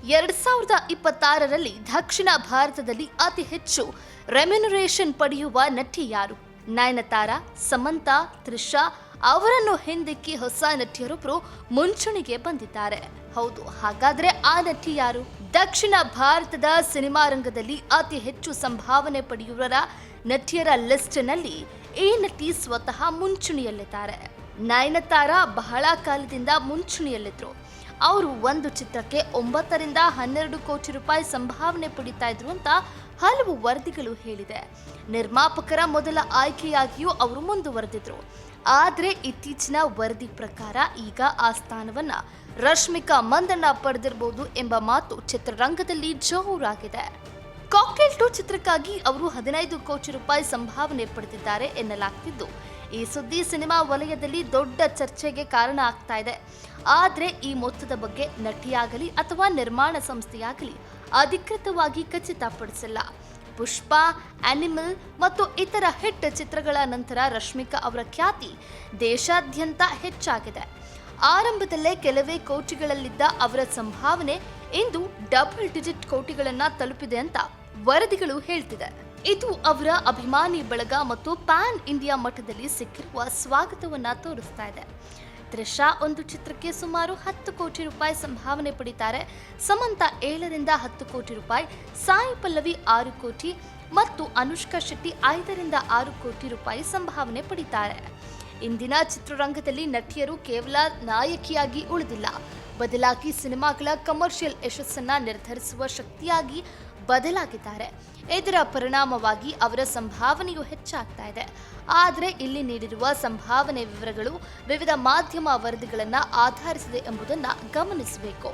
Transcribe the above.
2026ರಲ್ಲಿ ದಕ್ಷಿಣ ಭಾರತದಲ್ಲಿ ಅತಿ ಹೆಚ್ಚು ರೆಮ್ಯುನರೇಷನ್ ಪಡೆಯುವ ನಟಿ ಯಾರು? ನಯನತಾರಾ, ಸಮಂತಾ, ತ್ರಿಷಾ ಅವರನ್ನು ಹಿಂದಿಕ್ಕಿ ಹೊಸ ನಟಿಯರೊಬ್ಬರು ಮುಂಚೂಣಿಗೆ ಬಂದಿದ್ದಾರೆ. ಹೌದು, ಹಾಗಾದ್ರೆ ಆ ನಟಿ ಯಾರು? ದಕ್ಷಿಣ ಭಾರತದ ಸಿನಿಮಾ ರಂಗದಲ್ಲಿ ಅತಿ ಹೆಚ್ಚು ಸಂಭಾವನೆ ಪಡೆಯುವರ ನಟಿಯರ ಲಿಸ್ಟ್ನಲ್ಲಿ ಈ ನಟಿ ಸ್ವತಃ ಮುಂಚೂಣಿಯಲ್ಲಿದ್ದಾರೆ. ನಯನತಾರಾ ಬಹಳ ಕಾಲದಿಂದ ಮುಂಚೂಣಿಯಲ್ಲಿದ್ರು. ಅವರು ಒಂದು ಚಿತ್ರಕ್ಕೆ 9 ರಿಂದ 12 ಕೋಟಿ ರೂಪಾಯಿ ಸಂಭಾವನೆ ಪಡಿತಾ ಇದ್ರು ಅಂತ ಹಲವು ವರದಿಗಳು ಹೇಳಿದೆ. ನಿರ್ಮಾಪಕರ ಮೊದಲ ಆಯ್ಕೆಯಾಗಿಯೂ ಅವರು ಮುಂದುವರೆದಿದ್ರು. ಆದರೆ ಇತ್ತೀಚಿನ ವರದಿ ಪ್ರಕಾರ ಈಗ ಆ ಸ್ಥಾನವನ್ನ ರಶ್ಮಿಕಾ ಮಂದಣ್ಣ ಪಡೆದಿರಬಹುದು ಎಂಬ ಮಾತು ಚಿತ್ರರಂಗದಲ್ಲಿ ಜೋರಾಗಿದೆ. ಕಾಕ್ಟೇಲ್ 2 ಚಿತ್ರಕ್ಕಾಗಿ ಅವರು 15 ಕೋಟಿ ರೂಪಾಯಿ ಸಂಭಾವನೆ ಪಡೆದಿದ್ದಾರೆ ಎನ್ನಲಾಗ್ತಿದ್ದು, ಈ ಸುದ್ದಿ ಸಿನಿಮಾ ವಲಯದಲ್ಲಿ ದೊಡ್ಡ ಚರ್ಚೆಗೆ ಕಾರಣ ಆಗ್ತಾ ಇದೆ. ಆದರೆ ಈ ಮೊತ್ತದ ಬಗ್ಗೆ ನಟಿಯಾಗಲಿ ಅಥವಾ ನಿರ್ಮಾಣ ಸಂಸ್ಥೆಯಾಗಲಿ ಅಧಿಕೃತವಾಗಿ ಖಚಿತಪಡಿಸಿಲ್ಲ. ಪುಷ್ಪ, ಆನಿಮಲ್ ಮತ್ತು ಇತರ ಹಿಟ್ ಚಿತ್ರಗಳ ನಂತರ ರಶ್ಮಿಕಾ ಅವರ ಖ್ಯಾತಿ ದೇಶಾದ್ಯಂತ ಹೆಚ್ಚಾಗಿದೆ. ಆರಂಭದಲ್ಲೇ ಕೆಲವೇ ಕೋಟಿಗಳಲ್ಲಿದ್ದ ಅವರ ಸಂಭಾವನೆ ಇಂದು ಡಬಲ್ ಡಿಜಿಟ್ ಕೋಟಿಗಳನ್ನ ತಲುಪಿದೆ ಅಂತ ವರದಿಗಳು ಹೇಳ್ತಿದೆ. ಇದು ಅವರ ಅಭಿಮಾನಿ ಬಳಗ ಮತ್ತು ಪ್ಯಾನ್ ಇಂಡಿಯಾ ಮಟ್ಟದಲ್ಲಿ ಸಿಕ್ಕಿರುವ ಸ್ವಾಗತವನ್ನ ತೋರಿಸ್ತಾ ಇದೆ. ತ್ರಿಷಾ ಒಂದು ಚಿತ್ರಕ್ಕೆ ಸುಮಾರು 10 ಕೋಟಿ ರೂಪಾಯಿ ಸಂಭಾವನೆ ಪಡಿತಾರೆ. ಸಮಂತಾ 7 ರಿಂದ 10 ಕೋಟಿ ರೂಪಾಯಿ, ಸಾಯಿ ಪಲ್ಲವಿ 6 ಕೋಟಿ ಮತ್ತು ಅನುಷ್ಕಾ ಶೆಟ್ಟಿ 5 ರಿಂದ 6 ಕೋಟಿ ರೂಪಾಯಿ ಸಂಭಾವನೆ ಪಡಿತಾರೆ. ಇಂದಿನ ಚಿತ್ರರಂಗದಲ್ಲಿ ನಟಿಯರು ಕೇವಲ ನಾಯಕಿಯಾಗಿ ಉಳಿದಿಲ್ಲ, ಬದಲಾಗಿ ಸಿನಿಮಾಗಳ ಕಮರ್ಷಿಯಲ್ ಯಶಸ್ಸನ್ನ ನಿರ್ಧರಿಸುವ ಶಕ್ತಿಯಾಗಿ ಬದಲಾಗಿದ್ದಾರೆ. ಇದರ ಪರಿಣಾಮವಾಗಿ ಅವರ ಸಂಭಾವನೆಯು ಹೆಚ್ಚಾಗ್ತಾ ಇದೆ. ಆದರೆ ಇಲ್ಲಿ ನೀಡಿರುವ ಸಂಭಾವನೆ ವಿವರಗಳು ವಿವಿಧ ಮಾಧ್ಯಮ ವರದಿಗಳನ್ನು ಆಧರಿಸಿದೆ ಎಂಬುದನ್ನು ಗಮನಿಸಬೇಕು.